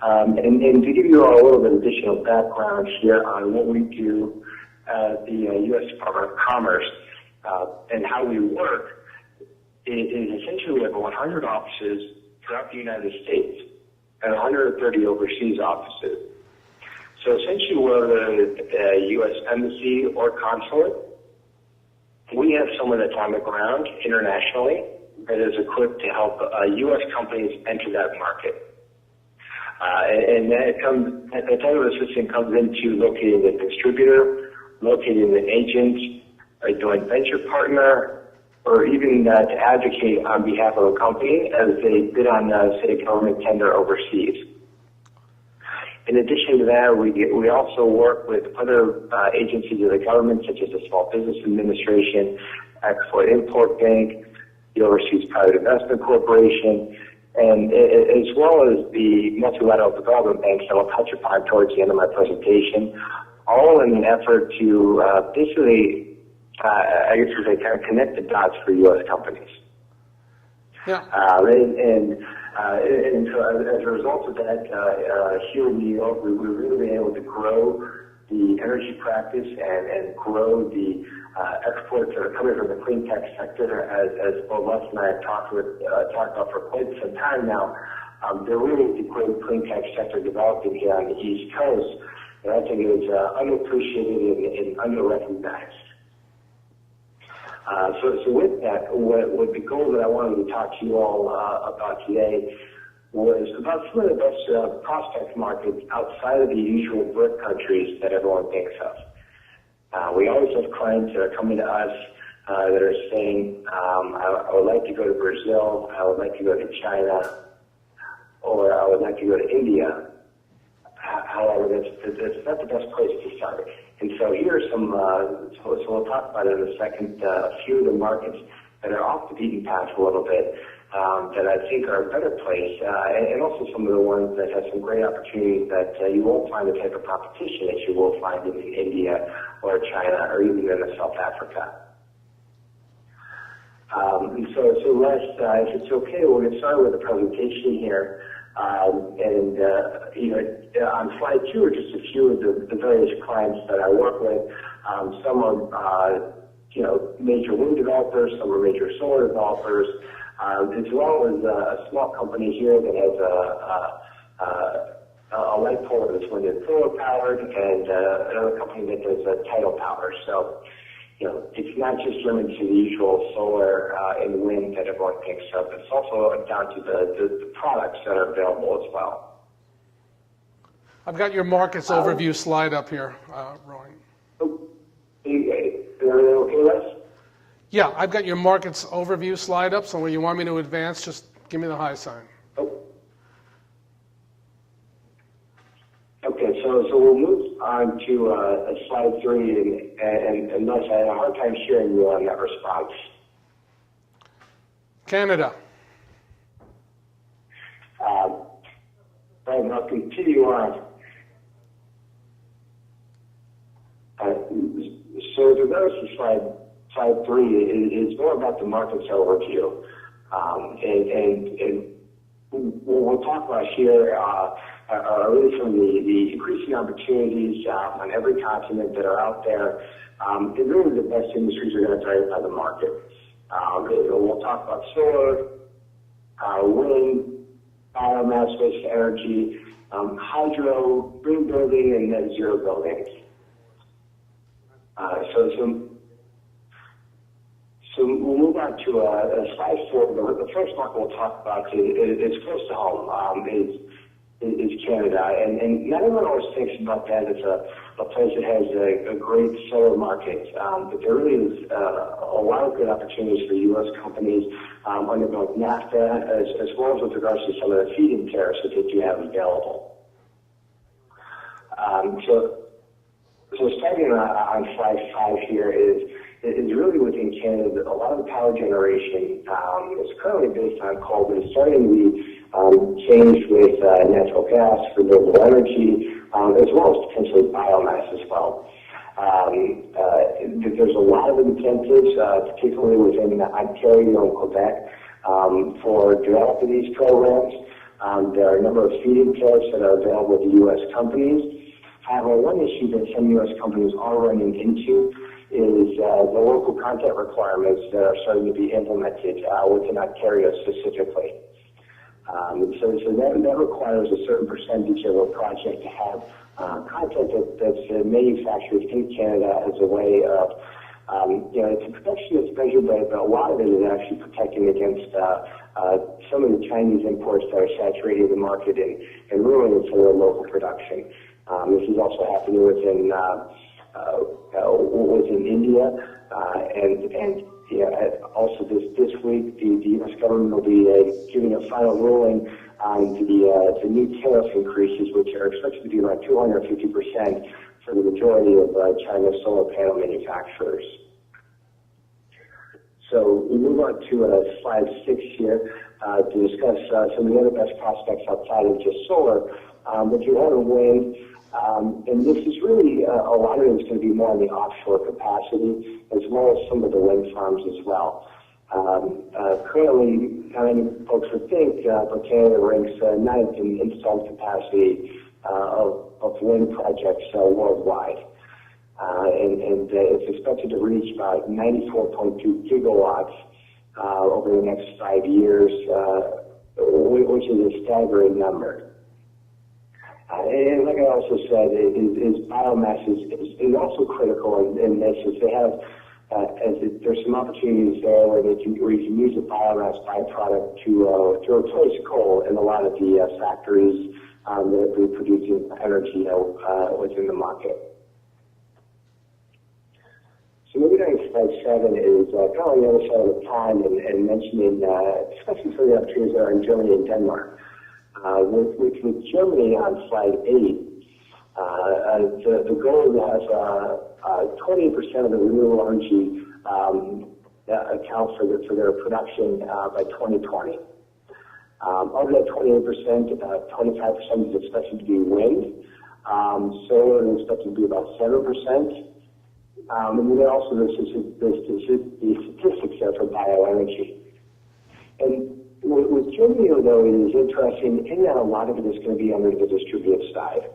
And to give you all a little bit of additional background here on what we do at the U.S. Department of Commerce and how we work, is essentially we have 100 offices throughout the United States and 130 overseas offices. So essentially we're the U.S. Embassy or consulate. We have someone that's on the ground internationally that is equipped to help U.S. companies enter that market. And that type of assistance comes into locating the distributor, locating the agent, a joint venture partner, or even to advocate on behalf of a company as they bid on, say, a government tender overseas. In addition to that, we also work with other agencies of the government, such as the Small Business Administration, Export-Import Bank, the Overseas Private Investment Corporation, and as well as the multilateral development banks that I'll touch upon towards the end of my presentation, all in an effort to basically, I guess you say, kind of connect the dots for U.S. companies. Yeah. And so as a result of that, here in New York, we've really been able to grow the energy practice and grow the exports that are coming from the Cleantech sector, as both Les and I have talked about for quite some time now. There really is a great Cleantech sector developing here on the East Coast, and I think is underappreciated and underrecognized. So with that, what the goal that I wanted to talk to you all about today was about some of the best prospect markets outside of the usual BRIC countries that everyone thinks of. We always have clients that are coming to us that are saying, I would like to go to Brazil, I would like to go to China, or I would like to go to India. However, that's not the best place to start. And so here are some, so we'll talk about it in a second, a few of the markets that are off the beaten path a little bit, that I think are a better place, and also some of the ones that have some great opportunities that you won't find the type of competition that you will find in India or China or even in South Africa. And so Les, if it's okay, we'll get started with the presentation here. On slide 2 are just a few of the various clients that I work with. Some are, major wind developers, some are major solar developers, as well as a small company here that has a light pole that's wind and solar powered, and another company that does tidal power. So, it's not just limited to the usual solar and wind that everyone thinks of. It's also down to the products that are available as well. I've got your markets overview slide up here, Roy. Okay, Les? Yeah, I've got your markets overview slide up, so when you want me to advance, just give me the high sign. Okay, so we'll move on to slide 3, and Les, I had a hard time hearing you on that response. Canada. Right, I'll continue on. So with regards to slide 3, is more about the markets overview. And what we'll talk about here are really some of the increasing opportunities on every continent that are out there. And really the best industries are going to drive by the market. We'll talk about solar, wind, biomass-based energy, hydro, green building, and net zero buildings. So we'll move on to slide 4. The first market we'll talk about is close to home, is Canada. And not everyone always thinks about that as a place that has a great solar market. But there really is a lot of good opportunities for U.S. companies under both NAFTA as well as with regards to some of the feed-in tariffs that they do have available. So starting on slide 5 here is really within Canada. A lot of the power generation is currently based on coal, but it's starting to be changed with natural gas, renewable energy, as well as potentially biomass as well. There's a lot of incentives, particularly within Ontario and Quebec, for developing these programs. There are a number of feed-in tariffs that are available to U.S. companies. However, one issue that some U.S. companies are running into is the local content requirements that are starting to be implemented within Ontario specifically. So that requires a certain percentage of a project to have content that's manufactured in Canada as a way of, it's a protectionist measure, but a lot of it is actually protecting against some of the Chinese imports that are saturating the market and ruining some of the local production. This is also happening within India, and also this week the U.S. government will be giving a final ruling on the new tariff increases, which are expected to be around 250% for the majority of China's solar panel manufacturers. So we move on to slide 6 here to discuss some of the other best prospects outside of just solar. But you have wind. And this is really, a lot of it is going to be more on the offshore capacity, as well as some of the wind farms as well. Currently, how many folks would think, but Canada ranks ninth in installed capacity of wind projects worldwide. And it's expected to reach about 94.2 gigawatts over the next 5 years, which is a staggering number. And like I also said, biomass is also critical in this. As they have, there's some opportunities there where you can use the biomass byproduct to replace coal in a lot of the factories that are producing energy within the market. So moving on to slide 7 is kind of on the other side of the pond and mentioning, discussing some of the opportunities that are in Germany and Denmark. With Germany on slide 8, the goal is to have 20% of the renewable energy account for their production by 2020. Of that 28%, about 25% is expected to be wind. Solar is expected to be about 7%. And then also the statistics there for bioenergy. And with Germany, though, it is interesting in that a lot of it is going to be under the distributed side.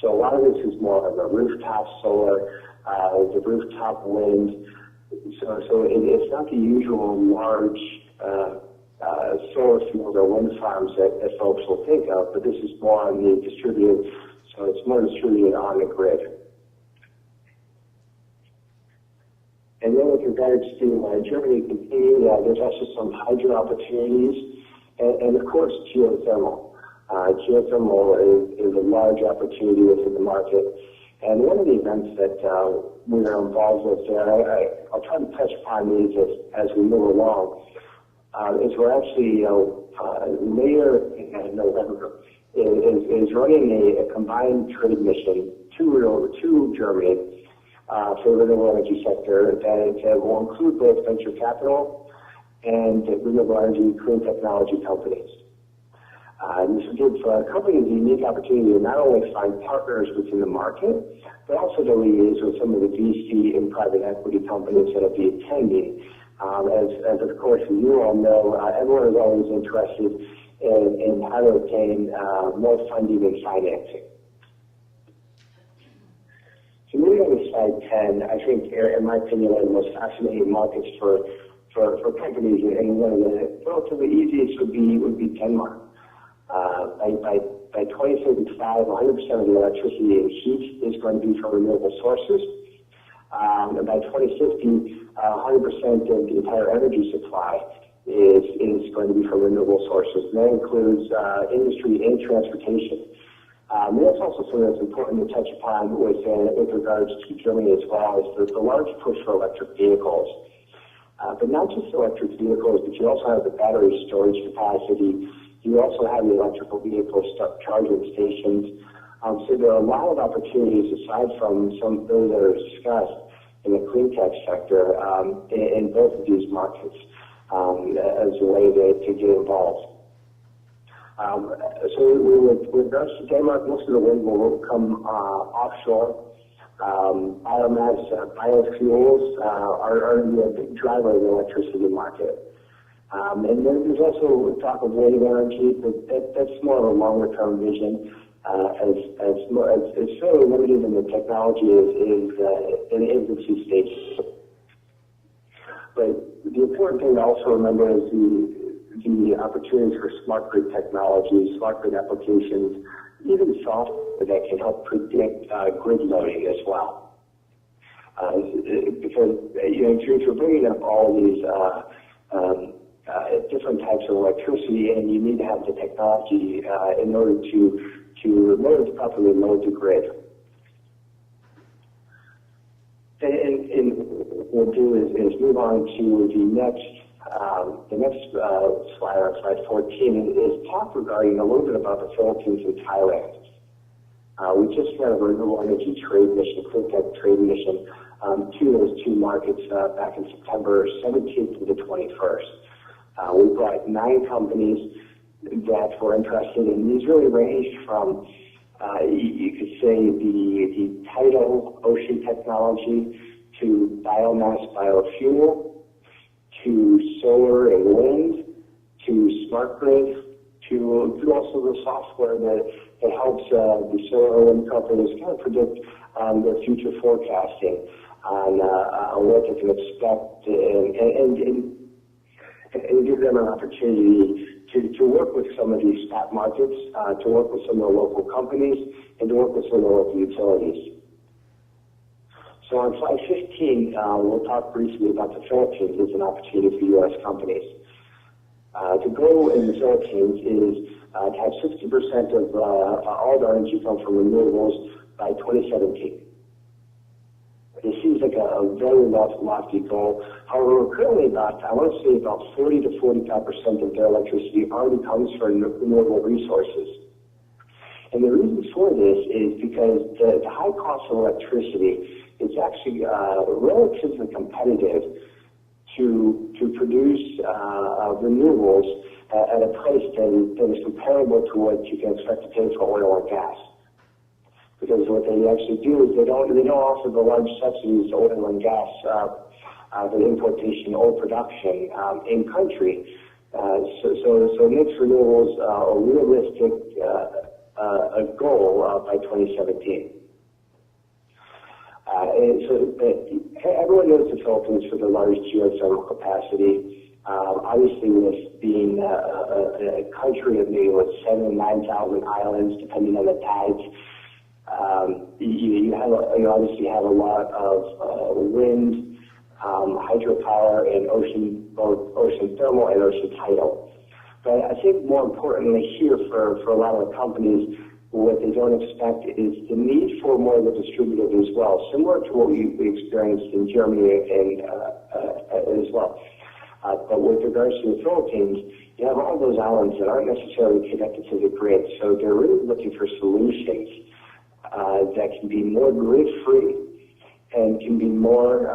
So a lot of this is more of a rooftop solar, the rooftop wind. So it's not the usual large solar fields or wind farms that folks will think of, but this is more on the distributed, so it's more distributed on the grid. And then with regards to Germany, there's also some hydro opportunities, and of course geothermal. Geothermal is a large opportunity within the market. And one of the events that we are involved with there, I'll try to touch upon these as we move along, is we're actually, later in November, is running a combined trade mission to Germany for the renewable energy sector that will include both venture capital and renewable energy clean technology companies. And this will give companies a unique opportunity to not only find partners within the market, but also to liaise with some of the VC and private equity companies that will be attending. As of course you all know, everyone is always interested in how to obtain more funding and financing. So moving on to slide 10, I think, in my opinion, one of the most fascinating markets for companies, and one of the relatively easiest would be Denmark. By 2035, 100% of the electricity and heat is going to be from renewable sources. And by 2050, 100% of the entire energy supply is going to be from renewable sources. And that includes industry and transportation. And that's also something that's important to touch upon with regards to Germany as well, is the large push for electric vehicles. But not just electric vehicles, but you also have the battery storage capacity. You also have the electrical vehicle charging stations. So there are a lot of opportunities aside from some of those that are discussed in the Cleantech sector in both of these markets as a way to get involved. So with regards to Denmark, most of the wind will come offshore. Biomass, biofuels are a big driver of the electricity market. And then there's also talk of wave energy, but that's more of a longer-term vision. It's fairly limited, and the technology is in infancy stage. But the important thing to also remember is the opportunities for smart grid technology, smart grid applications, even software that can help predict grid loading as well. Because if you're bringing up all these different types of electricity, and you need to have the technology in order to properly load the grid. And what we'll do is move on to the next slide, on slide 14, is talk regarding a little bit about the Philippines and Thailand. We just had a renewable energy trade mission, Cleantech trade mission, to those two markets back in September 17th to the 21st. We brought 9 companies that were interested, and these really ranged from, you could say, the tidal ocean technology to biomass biofuel, to solar and wind, to smart grid, to also the software that helps the solar and wind companies kind of predict their future forecasting on what they can expect and give them an opportunity to work with some of these spot markets, to work with some of the local companies, and to work with some of the local utilities. So on slide 15, we'll talk briefly about the Philippines as an opportunity for U.S. companies. The goal in the Philippines is to have 60% of all the energy come from renewables by 2017. This seems like a very lofty goal. However, currently I want to say about 40 to 45% of their electricity already comes from renewable resources. And the reason for this is because the high cost of electricity is actually relatively competitive to produce renewables at a price that is comparable to what you can expect to pay for oil and gas. Because what they actually do is they don't offer the large subsidies to oil and gas for the importation or production in country. So it makes renewables a realistic goal by 2017. Everyone knows the Philippines for the large geothermal capacity. Obviously, with being a country of maybe 7,000 and 9,000 islands, depending on the tides. You obviously have a lot of wind, hydropower, and both ocean thermal and ocean tidal. But I think more importantly here for a lot of the companies, what they don't expect is the need for more of a distributed as well, similar to what we experienced in Germany and as well. But with regards to the Philippines, you have all those islands that aren't necessarily connected to the grid, so they're really looking for solutions that can be more grid-free and can be more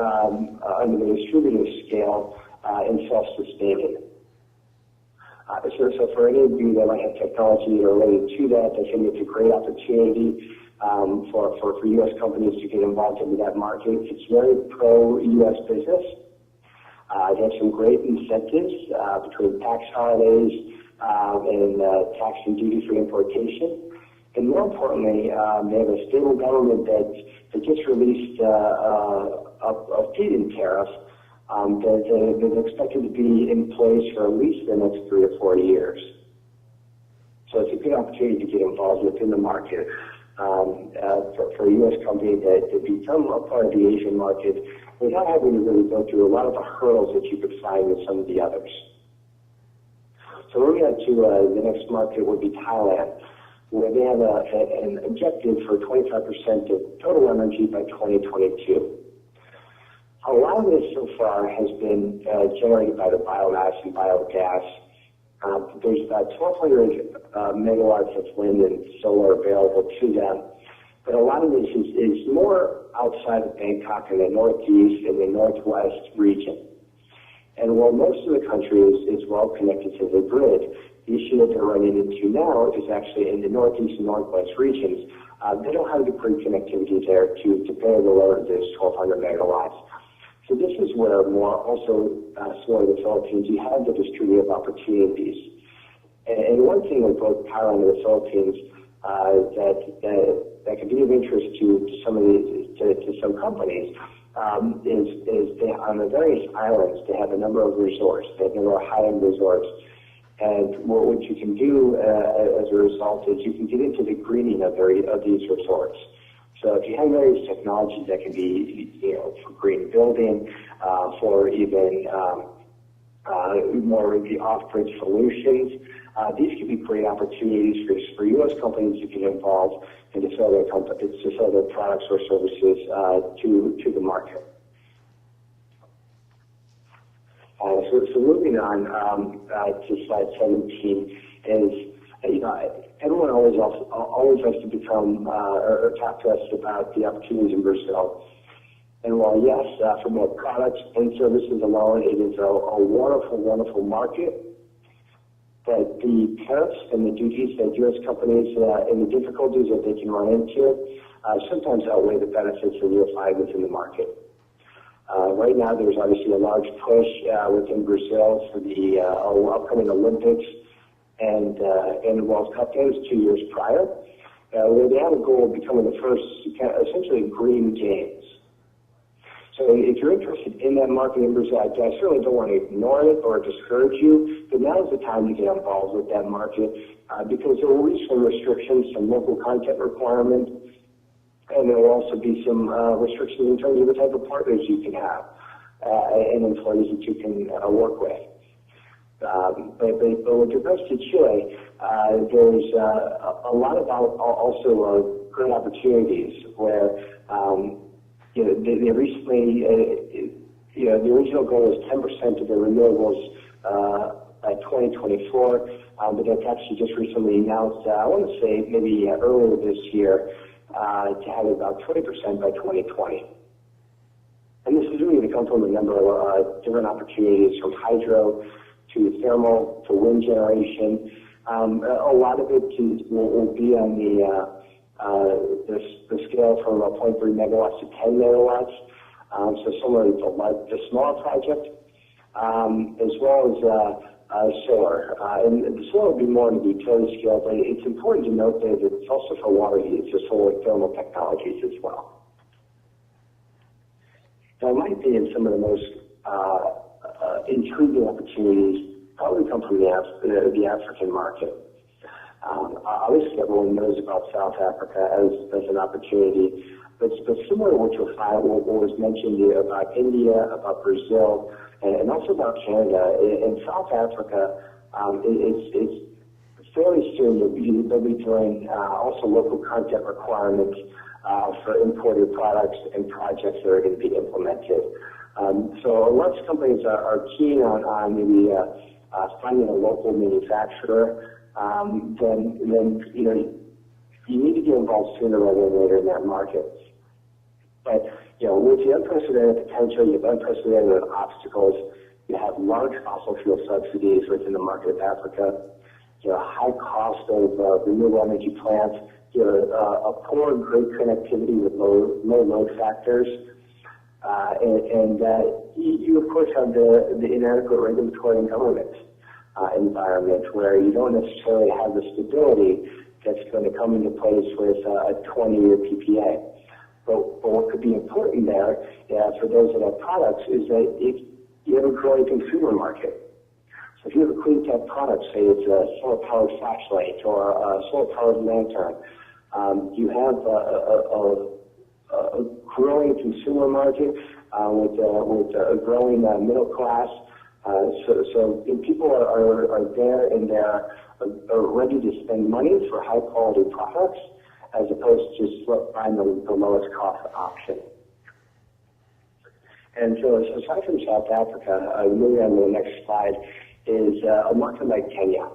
under the distributive scale and self-sustaining. So for any of you that might have technology related to that, I think it's a great opportunity for U.S. companies to get involved in that market. It's very pro-U.S. business. They have some great incentives between tax holidays and tax and duty-free importation. And more importantly, they have a stable government that just released a feed-in tariff that is expected to be in place for at least the next 3 to 4 years. So it's a good opportunity to get involved within the market for a U.S. company to become a part of the Asian market without having to really go through a lot of the hurdles that you could find with some of the others. So moving on to the next market would be Thailand, where they have an objective for 25% of total energy by 2022. A lot of this so far has been generated by the biomass and biogas. There's about 1,200 megawatts of wind and solar available to them. But a lot of this is more outside of Bangkok in the northeast and the northwest region. And while most of the country is well connected to the grid, the issue that they're running into now is actually in the northeast and northwest regions. They don't have the grid connectivity there to bear the load of this 1,200 megawatts. So this is where more also similar to the Philippines, you have the distributive opportunities. And one thing with both Thailand and the Philippines that can be of interest to some of these to some companies is they, on the various islands they have a number of resorts. They have a number of high-end resorts. And what you can do as a result is you can get into the greening of these resorts. So if you have various technologies that can be, for green building, for even more of the off-grid solutions, these could be great opportunities for U.S. companies to get involved and to sell their products or services to the market. So moving on to slide 17 is, everyone always has to become or talk to us about the opportunities in Brazil. And while yes, for both products and services alone, it is a wonderful, wonderful market. But the tariffs and the duties that U.S. companies and the difficulties that they can run into sometimes outweigh the benefits that you'll find within the market. Right now, there's obviously a large push within Brazil for the upcoming Olympics and the World Cup Games 2 years prior, where they have a goal of becoming the first essentially green games. So if you're interested in that market in Brazil, I certainly don't want to ignore it or discourage you, but now is the time to get involved with that market because there will be some restrictions, some local content requirements, and there will also be some restrictions in terms of the type of partners you can have and employees that you can work with. But with regards to Chile, there's a lot of also great opportunities where they recently, the original goal was 10% of the renewables by 2024, but they've actually just recently announced, I want to say maybe earlier this year, to have about 20% by 2020. And this is really going to come from a number of different opportunities, from hydro to thermal to wind generation. A lot of it will be on the scale from 0.3 megawatts to 10 megawatts. So similar to the smaller project, as well as solar. And the solar will be more on the utility scale, but it's important to note that it's also for water heat, so solar thermal technologies as well. Now, in my opinion, some of the most intriguing opportunities probably come from the African market. Obviously, everyone knows about South Africa as an opportunity, but similar to what you'll find, what was mentioned here about India, about Brazil, and also about Canada. In South Africa, it's fairly soon they'll be doing also local content requirements for imported products and projects that are going to be implemented. So lots of companies are keen on maybe finding a local manufacturer. Then you need to get involved sooner rather than later in that market. But with the unprecedented potential, you have unprecedented obstacles. You have large fossil fuel subsidies within the market of Africa. High cost of renewable energy plants. A poor grid connectivity with low load factors, and you of course have the inadequate regulatory and government environment where you don't necessarily have the stability that's going to come into place with a 20-year PPA. But what could be important there for those that have products is that you have a growing consumer market. So if you have a Cleantech product, say it's a solar-powered flashlight or a solar-powered lantern, you have a growing consumer market with a growing middle class. So people are there and they're ready to spend money for high-quality products as opposed to just buying the lowest cost option. And so aside from South Africa, moving on to the next slide, is a market like Kenya.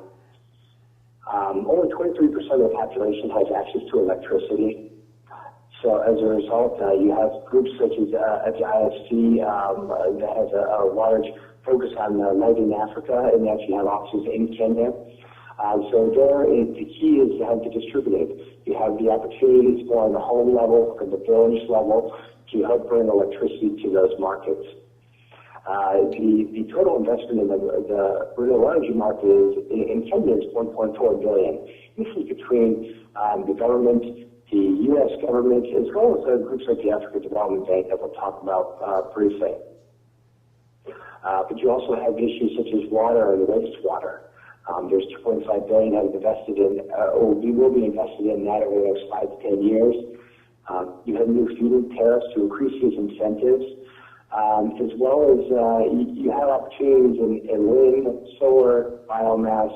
Only 23% of the population has access to electricity. So as a result, you have groups such as the IFC that has a large focus on lighting Africa, and they actually have offices in Kenya. So there, the key is to have to distribute it. You have the opportunities more on the home level or the village level to help bring electricity to those markets. The total investment in the renewable energy market is, in 10 years, $1.4 billion. This is between the government, the U.S. government, as well as groups like the African Development Bank that we'll talk about briefly. But you also have issues such as water and wastewater. There's $2.5 billion that is invested in, or we will be invested in that over the next 5 to 10 years. You have new feed-in tariffs to increase these incentives, as well as you have opportunities in wind, solar, biomass,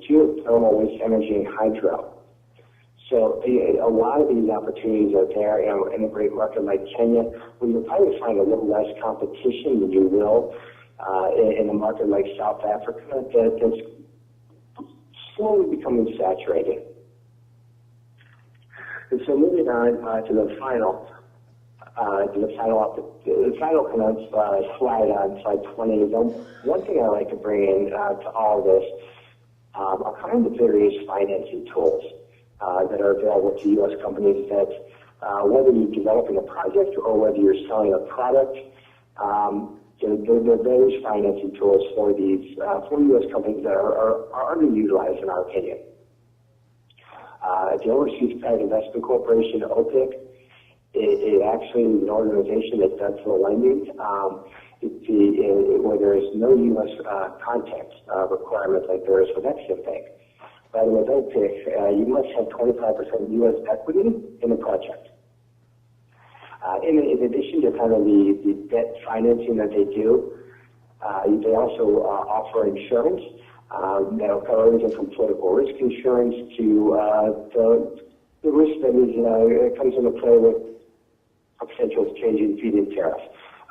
geothermal, waste energy, and hydro. So a lot of these opportunities are there, in a great market like Kenya, where you'll probably find a little less competition than you will in a market like South Africa that's slowly becoming saturated. And so moving on to the final kind of slide on slide 20 is one thing I like to bring in to all of this are kind of the various financing tools that are available to U.S. companies that whether you're developing a project or whether you're selling a product, there are various financing tools for these for U.S. companies that are underutilized in our opinion. The Overseas Private Investment Corporation, OPIC, it actually is an organization that does the lending where there is no U.S. content requirement like there is with Exim Bank. But with OPIC, you must have 25% U.S. equity in the project. In addition to kind of the debt financing that they do, they also offer insurance that'll cover everything from political risk insurance to the risk that comes into play with a potential change in feed-in tariff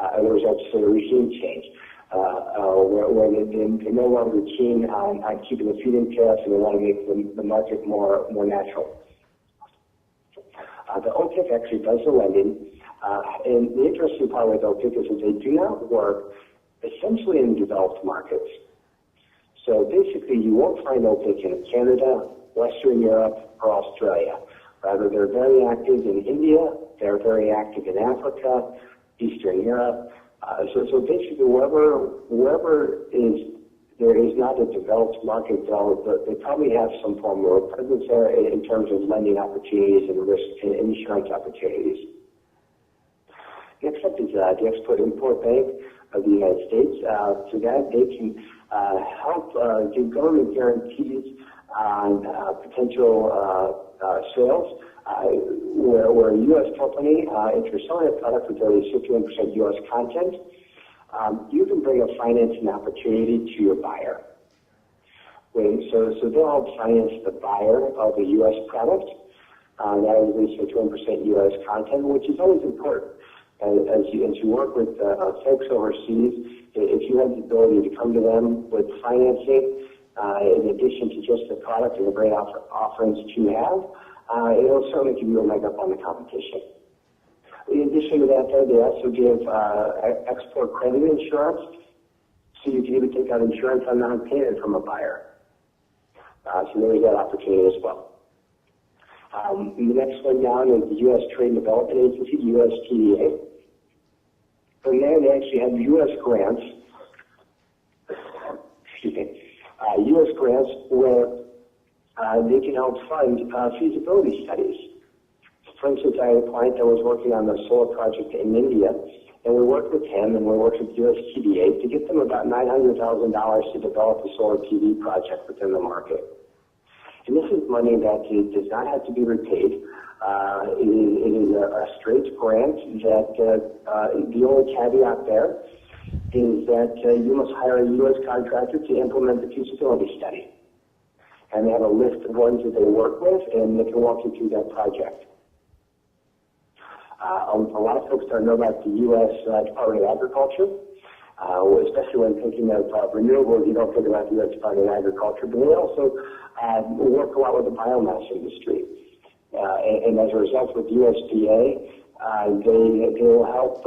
as a result of the regime change. Where they're no longer keen on keeping the feed-in tariffs and they want to make the market more natural. The OPIC actually does the lending, and the interesting part with OPIC is that they do not work essentially in developed markets. So basically, you won't find OPIC in Canada, Western Europe, or Australia. Rather, they're very active in India, they're very active in Africa, Eastern Europe. So basically, wherever there is not a developed market, they probably have some form of presence there in terms of lending opportunities and risk and insurance opportunities. Next up is the Export-Import Bank of the United States. So that they can help give government guarantees on potential sales. Where a U.S. company, if you're selling a product with at least 51% U.S. content, you can bring a financing opportunity to your buyer. So they'll help finance the buyer of a U.S. product that has at least 51% U.S. content, which is always important. As you work with folks overseas, if you have the ability to come to them with financing, in addition to just the product and the great offerings that you have, it'll certainly give you a leg up on the competition. In addition to that, though, they also give export credit insurance, so you can even take out insurance on non-payment from a buyer. So there's that opportunity as well. The next one down is the U.S. Trade and Development Agency, USTDA. From there, they actually have U.S. grants. U.S. grants where they can help fund feasibility studies. For instance, I had a client that was working on a solar project in India, and we worked with him and we worked with USTDA to get them about $900,000 to develop a solar PV project within the market. And this is money that does not have to be repaid. It is a straight grant that the only caveat there is that you must hire a U.S. contractor to implement the feasibility study. And they have a list of ones that they work with, and they can walk you through that project. A lot of folks don't know about the U.S. Department of Agriculture, especially when thinking of renewables. You don't think about the U.S. Department of Agriculture, but they also work a lot with the biomass industry. And as a result, with USDA, they will help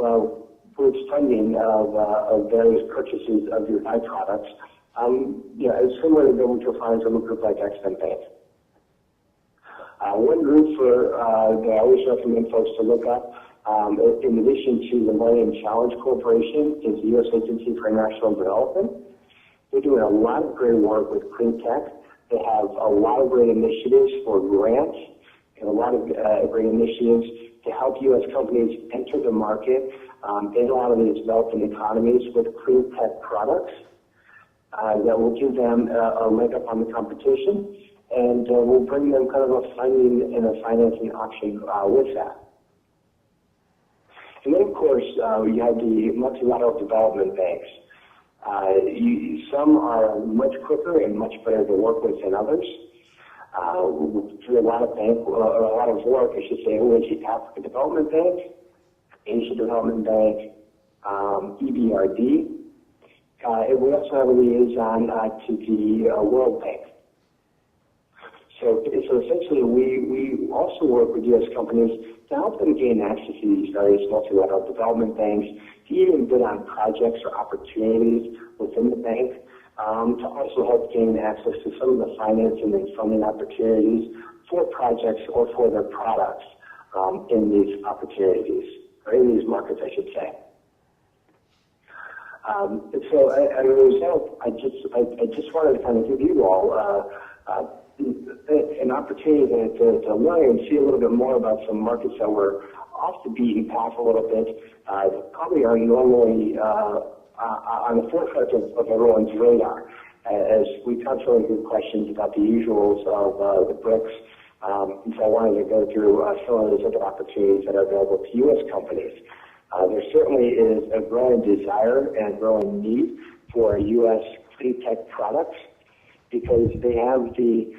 with funding of various purchases of your byproducts. It's similar to what you'll find from a group like Exim Bank. One group that I always recommend folks to look up In addition to the Millennium Challenge Corporation, is the U.S. Agency for International Development. They're doing a lot of great work with Cleantech. They have a lot of great initiatives for grants and a lot of great initiatives to help U.S. companies enter the market in a lot of these developing economies with clean tech products that will give them a leg up on the competition and will bring them kind of a funding and a financing option with that. And then, of course, you have the multilateral development banks. Some are much quicker and much better to work with than others. Through a lot of work, I should say, with the Africa Development Bank, Asia Development Bank, EBRD, and we also have a liaison to the World Bank. So essentially, we also work with U.S. companies to help them gain access to these various multilateral development banks, to even bid on projects or opportunities within the bank, to also help gain access to some of the financing and funding opportunities for projects or for their products in these opportunities, or in these markets, I should say. So as a result, I just wanted to kind of give you all an opportunity to learn and see a little bit more about some markets that were off the beaten path a little bit, probably are normally on the forefront of everyone's radar, as we constantly get questions about the usuals of the BRICS. And so I wanted to go through some of those other opportunities that are available to U.S. companies. There certainly is a growing desire and a growing need for U.S. clean tech products because they have the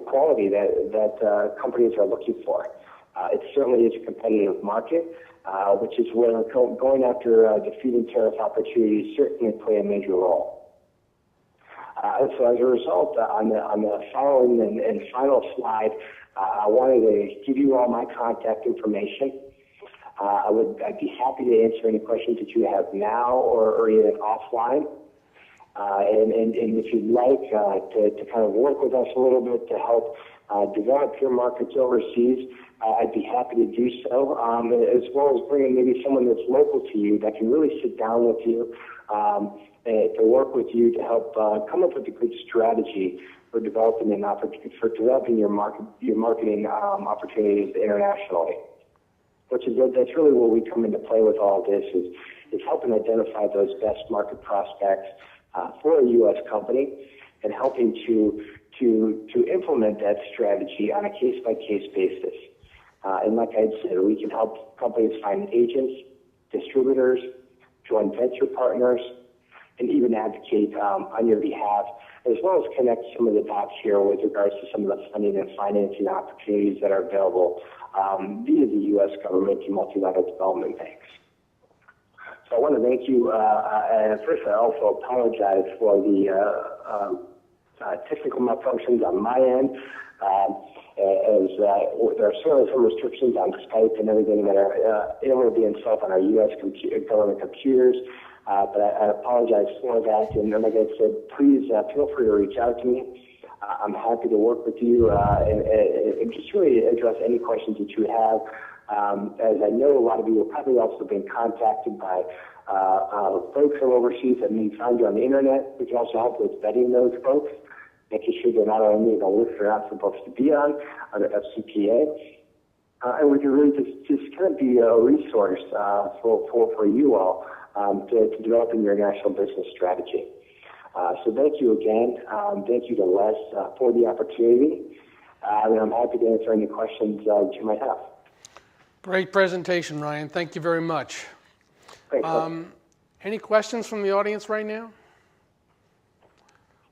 quality that companies are looking for. It certainly is a competitive market, which is where going after defeating tariff opportunities certainly play a major role. So as a result, on the following and final slide, I wanted to give you all my contact information. I'd be happy to answer any questions that you have now or even offline. And if you'd like to kind of work with us a little bit to help develop your markets overseas, I'd be happy to do so, as well as bringing maybe someone that's local to you that can really sit down with you to work with you to help come up with a good strategy for developing your marketing opportunities internationally. That's really where we come into play with all of this is helping identify those best market prospects for a U.S. company and helping to implement that strategy on a case-by-case basis. And like I said, we can help companies find agents, distributors, joint venture partners, and even advocate on your behalf, as well as connect some of the dots here with regards to some of the funding and financing opportunities that are available via the U.S. government and multilateral development banks. So I want to thank you. And first, I also apologize for the technical malfunctions on my end, as there are certainly some restrictions on Skype and everything that are able to be installed on our U.S. government computers. But I apologize for that. And like I said, please feel free to reach out to me. I'm happy to work with you and just really address any questions that you have. As I know, a lot of you have probably also been contacted by folks from overseas that may find you on the internet. We can also help with vetting those folks, making sure they're not only the list they're not supposed to be on the FCPA. And we can really just kind of be a resource for you all to developing your national business strategy. So thank you again. Thank you to Les for the opportunity. And I'm happy to answer any questions that you might have. Great presentation, Ryan. Thank you very much. Thanks. Any questions from the audience right now?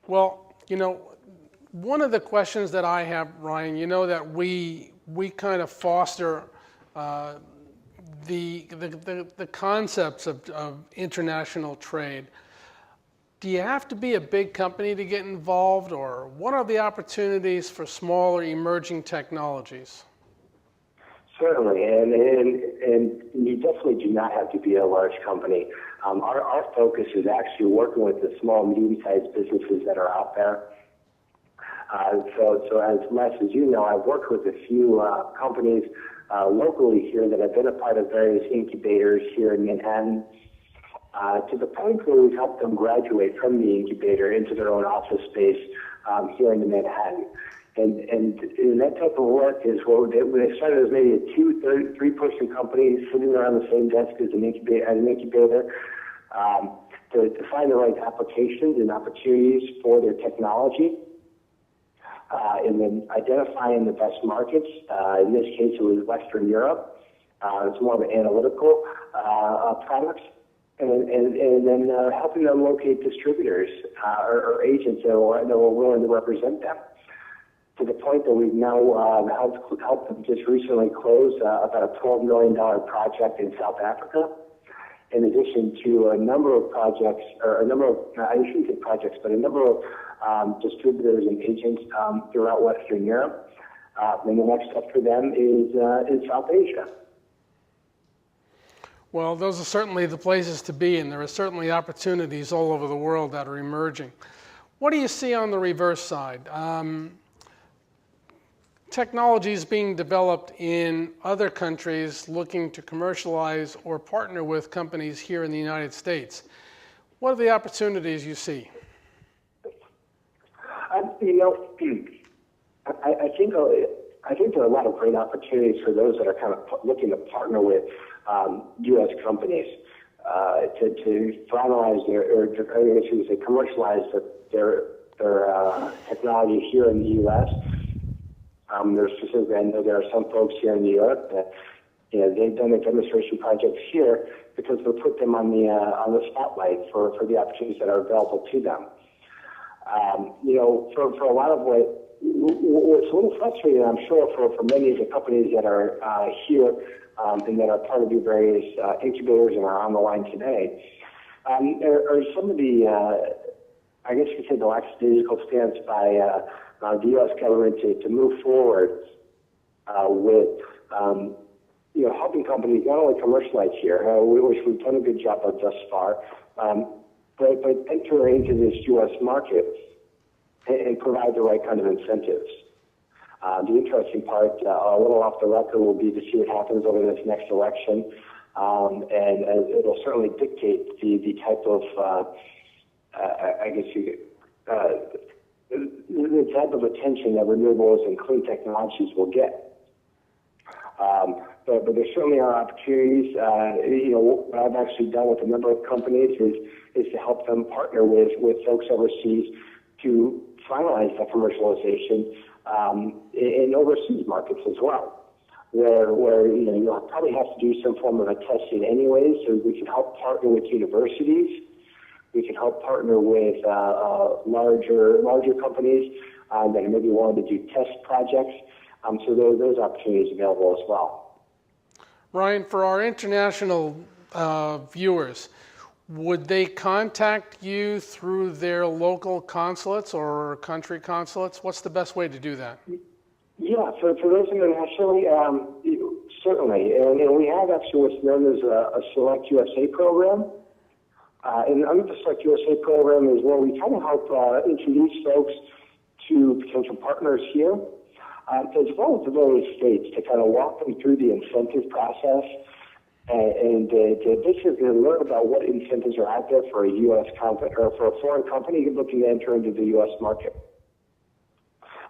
Well, one of the questions that I have, Ryan, that we kind of foster the concepts of international trade. Do you have to be a big company to get involved, or what are the opportunities for smaller emerging technologies? Certainly, and you definitely do not have to be a large company. Our focus is actually working with the small, medium-sized businesses that are out there. So as Les, as you know, I've worked with a few companies locally here that have been a part of various incubators here in Manhattan, to the point where we've helped them graduate from the incubator into their own office space here in Manhattan. And that type of work is when they started as maybe a 3-person company sitting around the same desk as an incubator, to find the right applications and opportunities for their technology, and then identifying the best markets. In this case, it was Western Europe. It's more of an analytical product. And then helping them locate distributors or agents that were willing to represent them, to the point that we've now helped them just recently close about a $12 million project in South Africa, in addition to a number of projects, or a number of, I shouldn't say projects, but a number of distributors and agents throughout Western Europe. And the next step for them is in South Asia. Well, those are certainly the places to be, and there are certainly opportunities all over the world that are emerging. What do you see on the reverse side? Technology is being developed in other countries looking to commercialize or partner with companies here in the United States. What are the opportunities you see? I think there are a lot of great opportunities for those that are kind of looking to partner with U.S. companies to finalize commercialize their technology here in the U.S. There's specifically, I know there are some folks here in New York that they've done their demonstration projects here because we put them on the spotlight for the opportunities that are available to them. For a lot of what's a little frustrating, I'm sure, for many of the companies that are here and that are part of the various incubators and are on the line today, are some of the, I guess you could say, the lackadaisical stance by the U.S. government to move forward with helping companies not only commercialize here, which we've done a good job of thus far, but enter into this U.S. market and provide the right kind of incentives. The interesting part, a little off the record, will be to see what happens over this next election, and it'll certainly dictate the type of, the type of attention that renewables and clean technologies will get. But there certainly are opportunities. What I've actually done with a number of companies is to help them partner with folks overseas to finalize that commercialization in overseas markets as well, where you'll probably have to do some form of a testing anyway. So we can help partner with universities. We can help partner with larger companies that are maybe willing to do test projects. So those opportunities available as well. Ryan, for our international viewers, would they contact you through their local consulates or country consulates? What's the best way to do that? Yeah, for those internationally, certainly. And we have actually what's known as a Select USA program. And under the Select USA program is where we kind of help introduce folks to potential partners here, as well as the various states, to kind of walk them through the incentive process and to basically learn about what incentives are out there for a U.S. company or for a foreign company looking to enter into the U.S. market.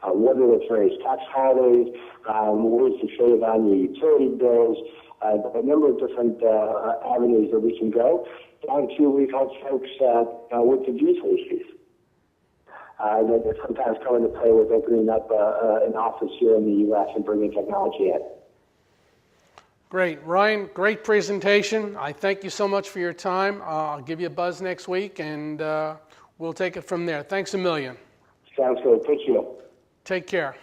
Whether it's various tax holidays, ways to save on your utility bills, a number of different avenues that we can go, down to we've helped folks with the visa issues that sometimes come into play with opening up an office here in the U.S. and bringing technology in. Great. Ryan, great presentation. I thank you so much for your time. I'll give you a buzz next week, and we'll take it from there. Thanks a million. Sounds good. Thank you. Take care.